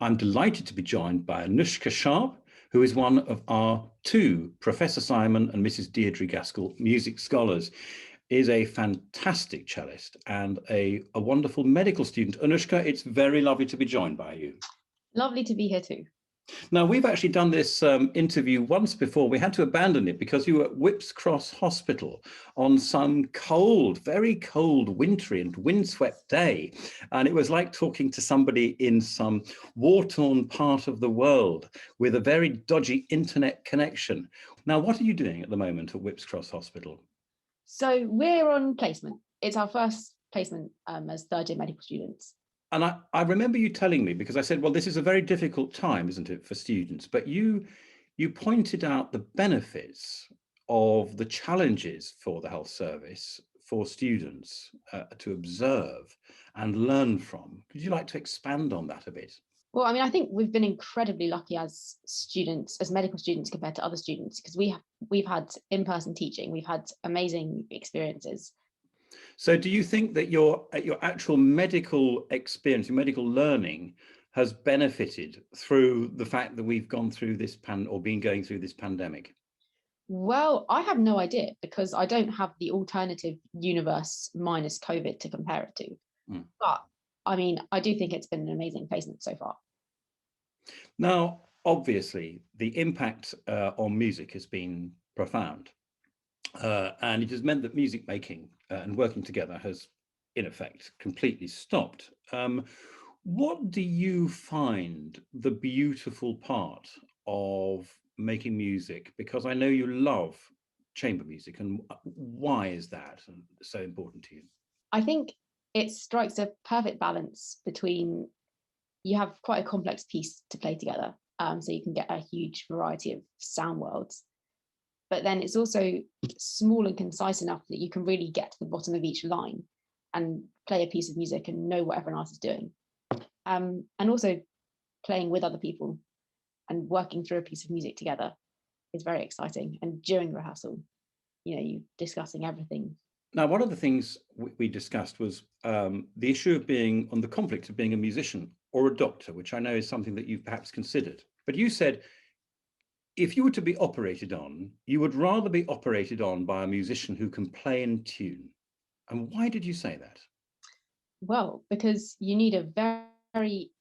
I'm delighted to be joined by Anoushka Sharp, who is one of our two Professor Simon and Mrs. Deirdre Gaskell music scholars, is a fantastic cellist and a wonderful medical student. Anoushka, it's very lovely to be joined by you. Lovely to be here too. Now, we've actually done this interview once before. We had to abandon it because you were at Whipps Cross Hospital on some cold, very cold, wintry and windswept day. And it was like talking to somebody in some war-torn part of the world with a very dodgy internet connection. Now, what are you doing at the moment at Whipps Cross Hospital? So we're on placement. It's our first placement as third-year medical students. And I remember you telling me, because I said, well, this is a very difficult time, isn't it, for students? But you pointed out the benefits of the challenges for the health service for students to observe and learn from. Would you like to expand on that a bit? Well, I mean, I think we've been incredibly lucky as students, as medical students compared to other students, because we've had in-person teaching, we've had amazing experiences. So do you think that your actual medical experience, your medical learning has benefited through the fact that we've gone through this been going through this pandemic? Well, I have no idea because I don't have the alternative universe minus COVID to compare it to. But I mean, I do think it's been an amazing placement so far. Now, obviously, the impact on music has been profound. And it has meant that music making and working together has, in effect, completely stopped. What do you find the beautiful part of making music? Because I know you love chamber music, and why is that so important to you? I think it strikes a perfect balance between, you have quite a complex piece to play together, so you can get a huge variety of sound worlds. But then it's also small and concise enough that you can really get to the bottom of each line and play a piece of music and know what everyone else is doing. And also playing with other people and working through a piece of music together is very exciting. And during rehearsal, you discussing everything. Now, one of the things we discussed was the issue of the conflict of being a musician or a doctor, which I know is something that you've perhaps considered. But you said, if you were to be operated on, you would rather be operated on by a musician who can play in tune. And why did you say that? Well, because you need a very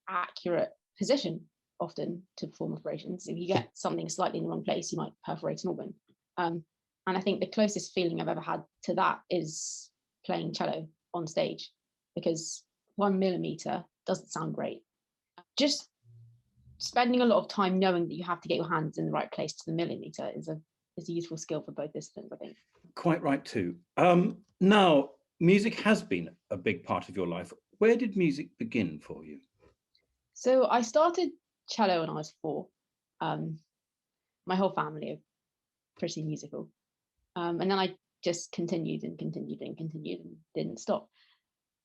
accurate position often to perform operations. If you get something slightly in the wrong place, you might perforate an organ. And I think the closest feeling I've ever had to that is playing cello on stage, because 1 millimeter doesn't sound great. Just spending a lot of time knowing that you have to get your hands in the right place to the millimeter is a useful skill for both disciplines, I think. Quite right too. Now, music has been a big part of your life. Where did music begin for you? So I started cello when I was 4. My whole family are pretty musical. And then I just continued and didn't stop.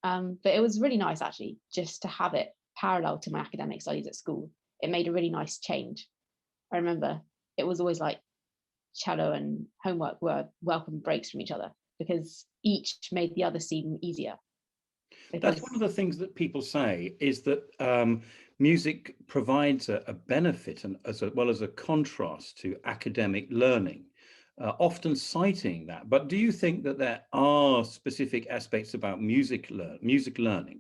But it was really nice, actually, just to have it parallel to my academic studies at school. It made a really nice change. I remember it was always like cello and homework were welcome breaks from each other because each made the other seem easier. That's one of the things that people say, is that music provides a benefit and as well as a contrast to academic learning, often citing that. But do you think that there are specific aspects about music learning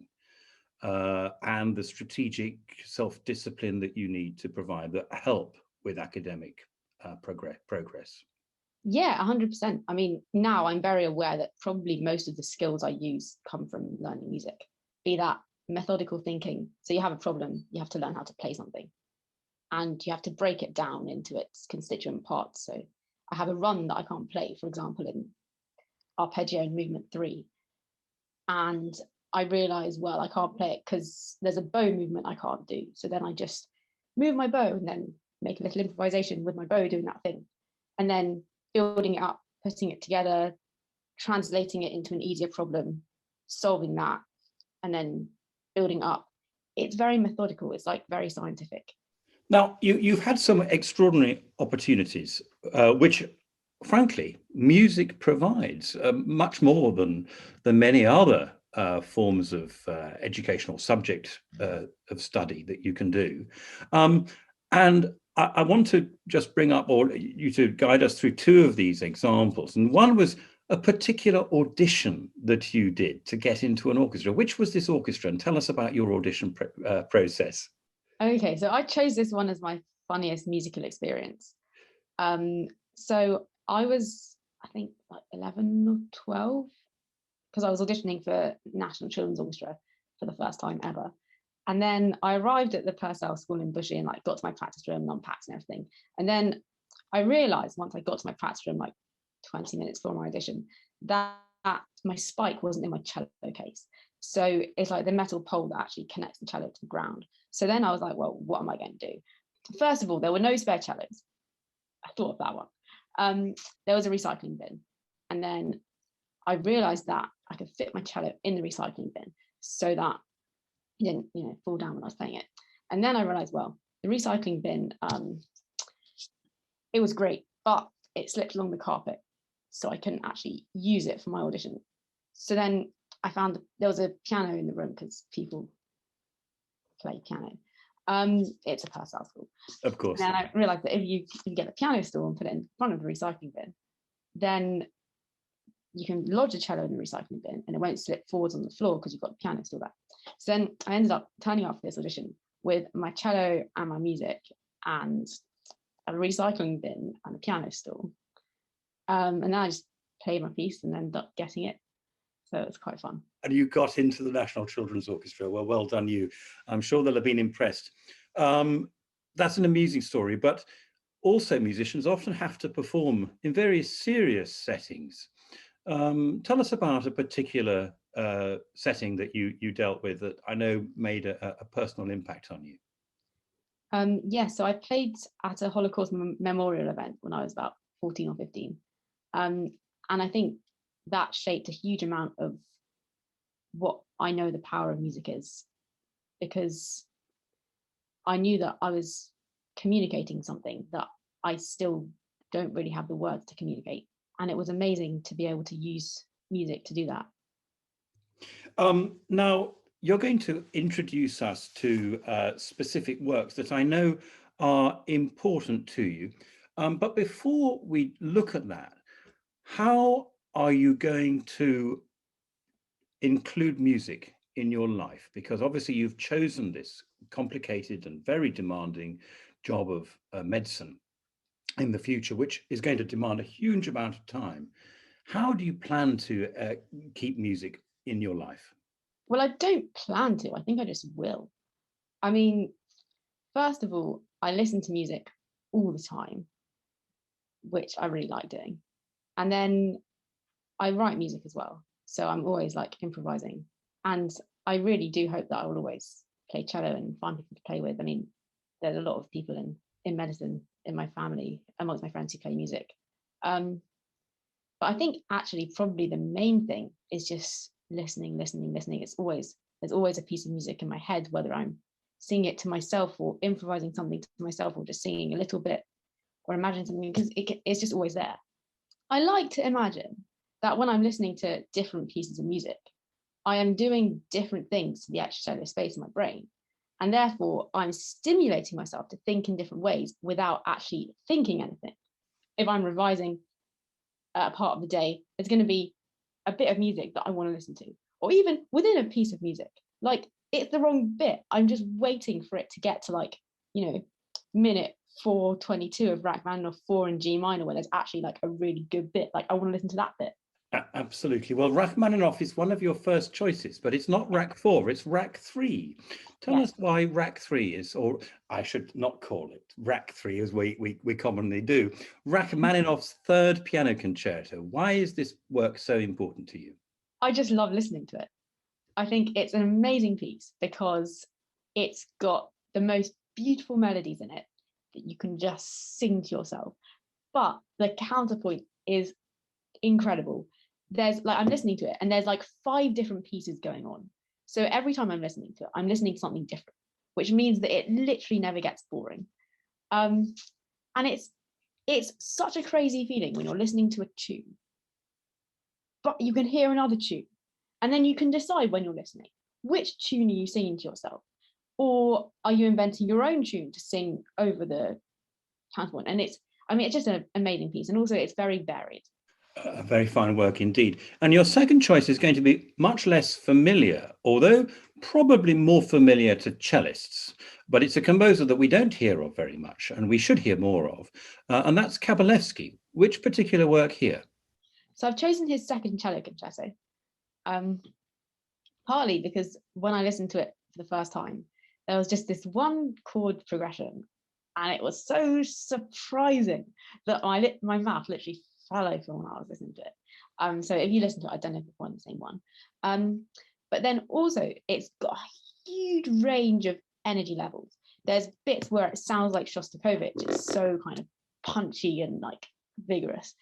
and the strategic self-discipline that you need to provide that help with academic progress? Yeah, 100%. I mean, now I'm very aware that probably most of the skills I use come from learning music, be that methodical thinking. So you have a problem, you have to learn how to play something, and you have to break it down into its constituent parts. So I have a run that I can't play, for example, in arpeggio in movement 3. And I realize, well, I can't play it because there's a bow movement I can't do. So then I just move my bow and then make a little improvisation with my bow doing that thing. And then building it up, putting it together, translating it into an easier problem, solving that, and then building up. It's very methodical. It's like very scientific. Now, you've had some extraordinary opportunities, which, frankly, music provides much more than many other forms of educational subject of study that you can do. And I want to just bring up, or you to guide us through two of these examples. And one was a particular audition that you did to get into an orchestra. Which was this orchestra? And tell us about your audition process. Okay, so I chose this one as my funniest musical experience. So I was, I think, like 11 or 12, because I was auditioning for National Children's Orchestra for the first time ever. And then I arrived at the Purcell School in Bushy and like got to my practice room and unpacked and everything. And then I realized once I got to my practice room, like 20 minutes before my audition, that my spike wasn't in my cello case. So it's like the metal pole that actually connects the cello to the ground. So then I was like, well, what am I going to do? First of all, there were no spare cellos. I thought of that one. There was a recycling bin. And then I realized that I could fit my cello in the recycling bin so that it didn't, fall down when I was playing it. And then I realized, well, the recycling bin, it was great, but it slipped along the carpet, so I couldn't actually use it for my audition. So then I found there was a piano in the room because people play piano. It's a Purcell school. Of course. And then I realized that if you get the piano stool and put it in front of the recycling bin, then you can lodge a cello in the recycling bin and it won't slip forwards on the floor because you've got the piano stool there. So then I ended up turning up for this audition with my cello and my music and a recycling bin and a piano stool. And then I just played my piece and ended up getting it. So it's quite fun. And you got into the National Children's Orchestra. Well done you. I'm sure they'll have been impressed. That's an amusing story, but also musicians often have to perform in very serious settings. Tell us about a particular setting that you dealt with that I know made a personal impact on you. So I played at a Holocaust memorial event when I was about 14 or 15. And I think that shaped a huge amount of what I know the power of music is, because I knew that I was communicating something that I still don't really have the words to communicate. And it was amazing to be able to use music to do that. Now, you're going to introduce us to specific works that I know are important to you. But before we look at that, how are you going to include music in your life? Because obviously you've chosen this complicated and very demanding job of medicine in the future, which is going to demand a huge amount of time. How do you plan to keep music in your life? Well, I don't plan to. I think I just will. I mean, first of all, I listen to music all the time, which I really like doing. And then I write music as well. So I'm always like improvising. And I really do hope that I will always play cello and find people to play with. I mean, there's a lot of people in medicine in my family, amongst my friends who play music. But I think actually probably the main thing is just listening. There's always a piece of music in my head, whether I'm singing it to myself or improvising something to myself or just singing a little bit or imagining something, because it's just always there. I like to imagine that when I'm listening to different pieces of music, I am doing different things to the extracellular space in my brain. And therefore, I'm stimulating myself to think in different ways without actually thinking anything. If I'm revising a part of the day, there's going to be a bit of music that I want to listen to, or even within a piece of music, like it's the wrong bit. I'm just waiting for it to get to minute 4:22 of Rachmaninoff 4 in G minor, where there's actually like a really good bit. Like I want to listen to that bit. Absolutely. Well, Rachmaninoff is one of your first choices, but it's not Rach 4, it's Rach 3. Tell us why Rach 3 is, or I should not call it Rach 3 as we commonly do, Rachmaninoff's third piano concerto. Why is this work so important to you? I just love listening to it. I think it's an amazing piece because it's got the most beautiful melodies in it that you can just sing to yourself. But the counterpoint is incredible. There's I'm listening to it and there's 5 different pieces going on. So every time I'm listening to it, I'm listening to something different, which means that it literally never gets boring. And it's such a crazy feeling when you're listening to a tune, but you can hear another tune And then you can decide when you're listening, which tune are you singing to yourself? Or are you inventing your own tune to sing over the counterpoint? And it's just an amazing piece. And also it's very varied. Very fine work indeed. And your second choice is going to be much less familiar, although probably more familiar to cellists. But it's a composer that we don't hear of very much, and we should hear more of. And that's Kabalevsky. Which particular work here? So I've chosen his second cello concerto, partly because when I listened to it for the first time, there was just this one chord progression, and it was so surprising that my mouth literally fell open when I was listening to it. So if you listen to it, I don't know if it's one the same one. But then also it's got a huge range of energy levels. There's bits where it sounds like Shostakovich. It's so kind of punchy and like vigorous.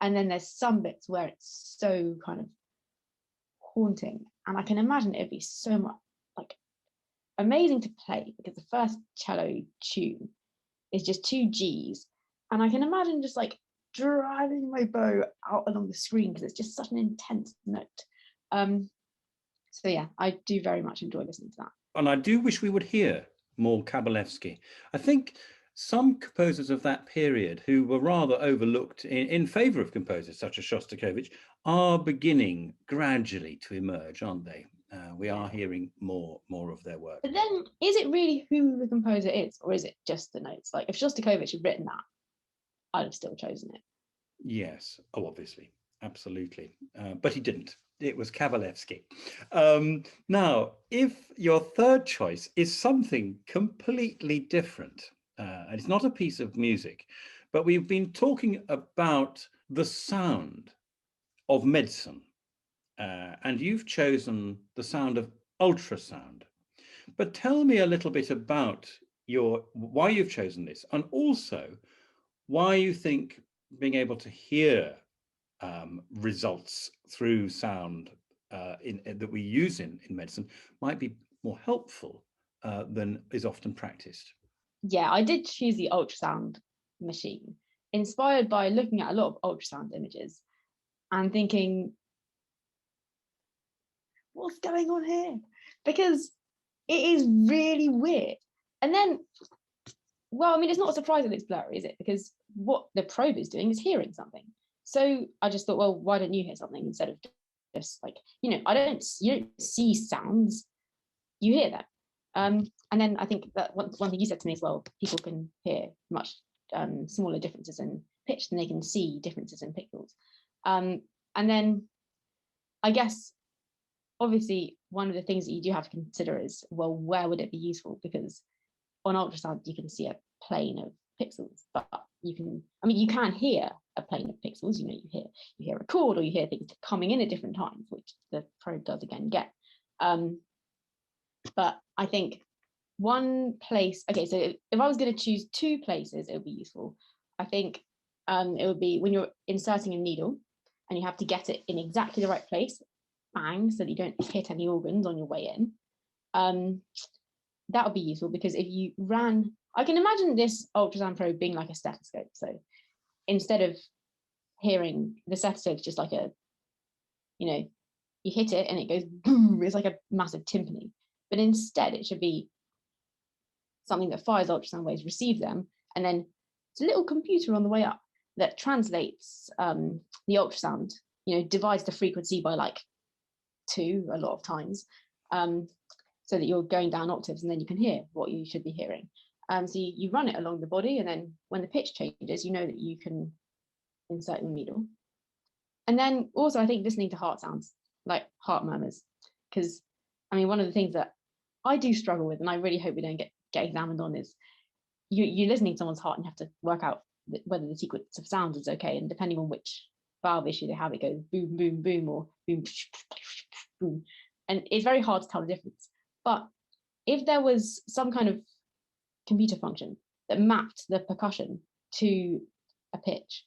And then there's some bits where it's so kind of haunting. And I can imagine it'd be so much like amazing to play, because the first cello tune is just 2 Gs. And I can imagine just like driving my bow out along the screen because it's just such an intense note. So yeah, I do very much enjoy listening to that. And I do wish we would hear more Kabalevsky. I think some composers of that period who were rather overlooked in favor of composers such as Shostakovich are beginning gradually to emerge, aren't they? We are hearing more of their work. But then, is it really who the composer is, or is it just the notes? Like, if Shostakovich had written that, I'd have still chosen it. Yes, obviously, absolutely. But he didn't. It was Kabalevsky. Now, if your third choice is something completely different, and it's not a piece of music, but we've been talking about the sound of medicine, and you've chosen the sound of ultrasound. But tell me a little bit about why you've chosen this, and also why you think being able to hear results through sound that we use in medicine might be more helpful than is often practiced. Yeah, I did choose the ultrasound machine, inspired by looking at a lot of ultrasound images and thinking, what's going on here? Because it is really weird. And then, well, I mean, it's not a surprise that it's blurry, is it? Because what the probe is doing is hearing something. So I just thought, well, why don't you hear something instead of just like, you don't see sounds, you hear them. And then I think that one thing you said to me as well, people can hear much smaller differences in pitch than they can see differences in pixels. And then I guess, obviously, one of the things that you do have to consider is, well, where would it be useful? Because on ultrasound, you can see a plane of pixels, but you can hear a plane of pixels. You hear a chord, or you hear things coming in at different times, which the probe does again get. But I think one place, okay, so if I was going to choose 2 places, it would be useful. I think it would be when you're inserting a needle and you have to get it in exactly the right place, bang, so that you don't hit any organs on your way in. That would be useful, because if you I can imagine this ultrasound probe being like a stethoscope. So instead of hearing the stethoscope, just like you hit it and it goes boom, it's like a massive timpani. But instead, it should be something that fires ultrasound waves, receives them, and then it's a little computer on the way up that translates the ultrasound, divides the frequency by like 2 a lot of times, so that you're going down octaves, and then you can hear what you should be hearing. So you run it along the body, and then when the pitch changes, you know that you can insert your needle. And then also, I think listening to heart sounds, like heart murmurs, because I mean, one of the things that I do struggle with, and I really hope we don't get examined on, is you're listening to someone's heart and you have to work out whether the sequence of sounds is okay, and depending on which valve issue they have, it goes boom, boom, boom, or boom, boom, and it's very hard to tell the difference. But if there was some kind of computer function that mapped the percussion to a pitch,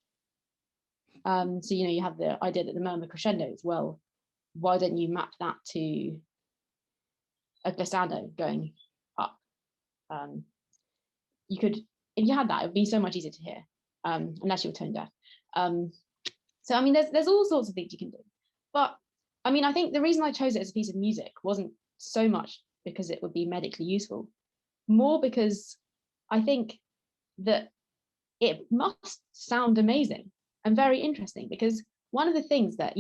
so you have the idea that the murmur crescendos, well, why don't you map that to a glissando going up? You could, if you had that, it would be so much easier to hear, unless you were tone deaf. So I mean, there's all sorts of things you can do, but I mean, I think the reason I chose it as a piece of music wasn't so much because it would be medically useful, more because I think that it must sound amazing and very interesting, because one of the things that,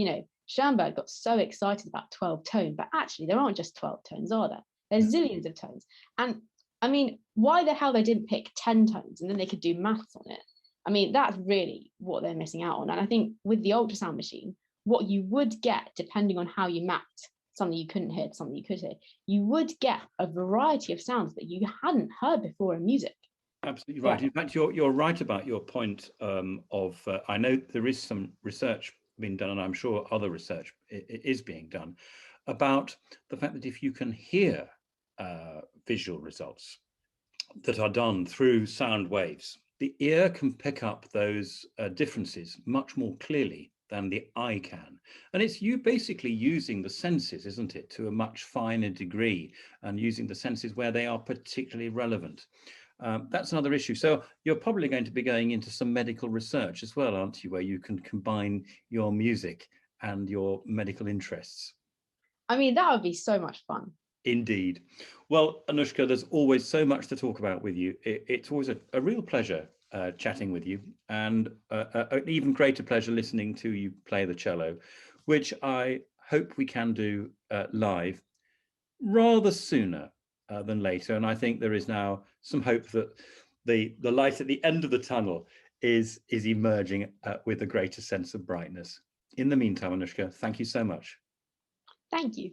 Schoenberg got so excited about 12 tone, but actually there aren't just 12 tones, are there? There's zillions of tones. And I mean, why the hell they didn't pick 10 tones and then they could do maths on it? I mean, that's really what they're missing out on. And I think with the ultrasound machine, what you would get, depending on how you mapped something you couldn't hear to something you could hear, you would get a variety of sounds that you hadn't heard before in music. Absolutely right. In fact, you're right about your point I know there is some research being done, and I'm sure other research is being done, about the fact that if you can hear visual results that are done through sound waves, the ear can pick up those differences much more clearly than the eye can. And it's you basically using the senses, isn't it, to a much finer degree, and using the senses where they are particularly relevant. That's another issue. So you're probably going to be going into some medical research as well, aren't you, where you can combine your music and your medical interests? I mean, that would be so much fun. Indeed. Well, Anoushka, there's always so much to talk about with you. It's always a real pleasure chatting with you, and an even greater pleasure listening to you play the cello, which I hope we can do live rather sooner than later. And I think there is now some hope that the light at the end of the tunnel is emerging with a greater sense of brightness. In the meantime, Anoushka, thank you so much. Thank you.